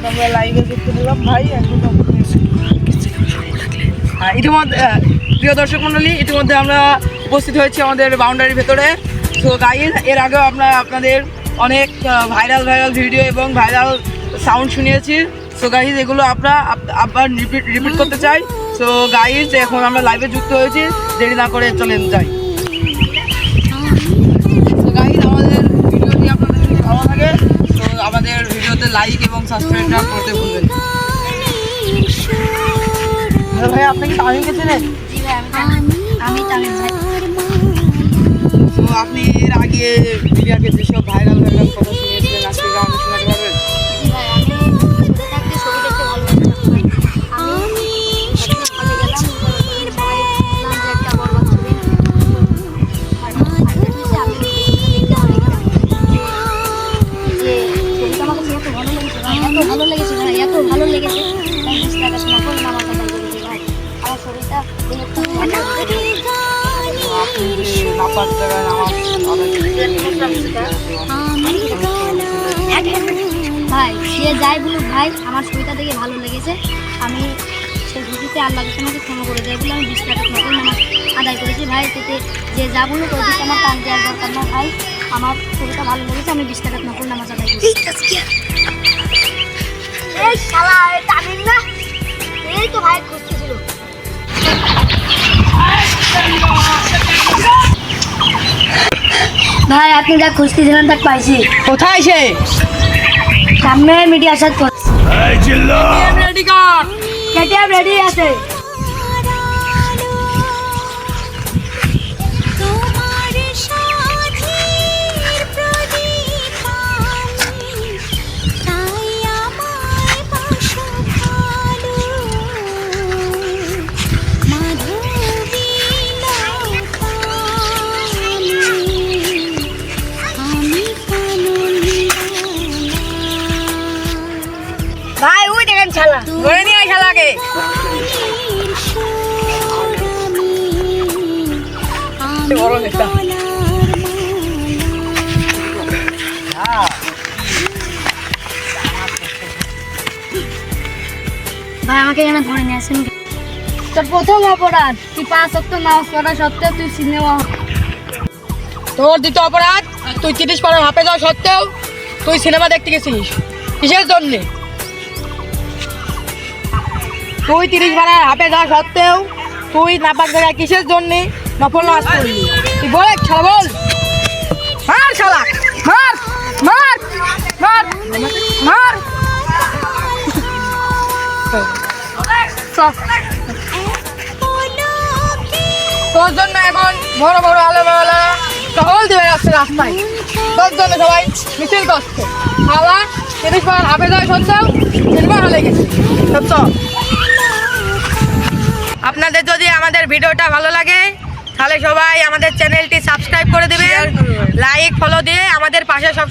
আমরা লাইভে দেখতে দিলাম ভাই এখন ইতিমধ্যে প্রিয় দর্শক মণ্ডলী, ইতিমধ্যে আমরা উপস্থিত হয়েছি আমাদের বাউন্ডারির ভেতরে। তো গাইজ, এর আগেও আমরা আপনাদের অনেক ভাইরাল ভিডিও এবং ভাইরাল সাউন্ড শুনিয়েছি। সো গাইজ, এগুলো আবার রিপিট করতে চাই। সো গাইজ, এখন আমরা লাইভে যুক্ত হয়েছি, দেরি না করে চলেন যাই। তো গাইজ, আমাদের ভিডিওটি আপনাদের যদি ভালো লাগে তো আমাদের ভিডিওতে লাইক এবং সাবস্ক্রাইবটা করতে ভুলবেন না। ভাই, আপনি কি তামিমকে চেনেন? আমি তামিম ভাই। তো আপনি এর আগে মিডিয়াকে যেসব ভাইরাল কথা শুনিয়েছিলেন, আজকে গান শোনাতে পারবেন? ভালো লেগেছে ভাই, এত ভালো লেগেছে আমার শরীরটা ভাই, সে যাই বলুক ভাই, আমার শরীরটা দেখে ভালো লেগেছে। আমি সে ভিডিওতে আল্লাহকে আমাকে ক্ষমা করে দেয় বলে আমি 20 টাকা নকল নামাজ আদায় করেছি ভাই। সেতে যে যা বলুক ওই দিকে আমার টান দেওয়ার দরকার না ভাই। আমার শরীরটা ভালো লেগেছে, আমি 20 টাকা নকল নামাজ আদায় করেছি। এই শালা, এই তামিম না, এই তো ভাই খুঁজতেছিল। ভাই, আপনি যা খুঁজতেছিলেন তা পাইছি। কোথায় সে? সামনে মিডিয়ার সাথে রেডি কর। কেটিএম রেডি আছে। ভাই, ওই দেখেন শালা, ধরে নিয়ে আয় শালাকে। বড় নেতা। ভাই আমাকে এখানে ধরে নিয়ে আসেন। তোর প্রথম অপরাধ, তুই 5 ওয়াক্ত নামাজ পড়া সত্ত্বেও তুই সিনেমা। তোর দ্বিতীয় অপরাধ, তুই 30 পারার হাঁপে যাওয়া সত্ত্বেও তুই সিনেমা দেখতে গেছিস। কিসের জন্যে? তুই 30 পারার হাঁপে যাওয়া সত্ত্বেও তুই নাপাক জায়গায় কিসের জন্যে নফল নামাজ পড়লি? তুই বল, শালা বল। মার শালা, মার মার মার মার। তোর জন্য এখন বড় বড় আলেমওয়ালা টহল দিয়ে রাখছে রাস্তায়। তোর জন্য সবাই মিছিল করছে। খাওয়া 30 পারার হাঁপে যাওয়া সত্ত্বেও সিনেমা হলে গেছে। সত্য। আপনাদের যদি আমাদের ভিডিওটা ভালো লাগে তাহলে সবাই আমাদের চ্যানেলটি সাবস্ক্রাইব করে দিবেন, লাইক ফলো দিয়ে আমাদের পাশে সব